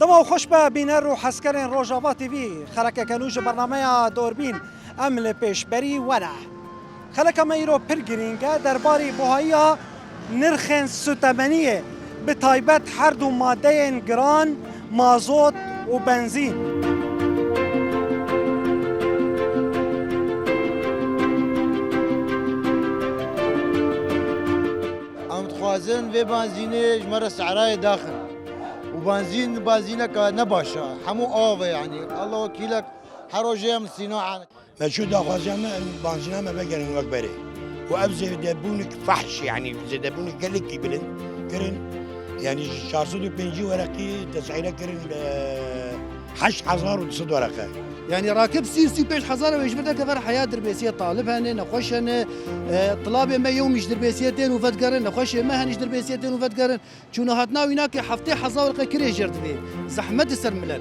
دما خوش به بینر و حسکرین روجاوا تیوی خلک کنوج برنامه دوربین عمل پیشبری ونه خلک میرو پرگرینگه درباره بهایی نرخ ستمنیه به تایبت هر دو ماده گران مازوت و بنزین. خوازن و بنزینش مرا سعرای داخل وبنزين نباشا حمو آوه يعني الله وكيلك حروجي من صناعة ما شو داخوازنا بنزينه ما بقرن وقبره وابزه دبونك فحش يعني دبونك قال لك يبلن كرن يعني 450 ورقي تسعيره كرن 8000 ورقه يعني راكب سي بيش حزارة ويجبر كفر حياة دربيسية طالب هني نخش هني طلابي ما يوم يجدر بيسيتين وفتقرن نخش ما هنجدر بيسيتين وفتقرن شو هاتنا ويناك حفتي حزار كريه جرد بي زحمة السرملان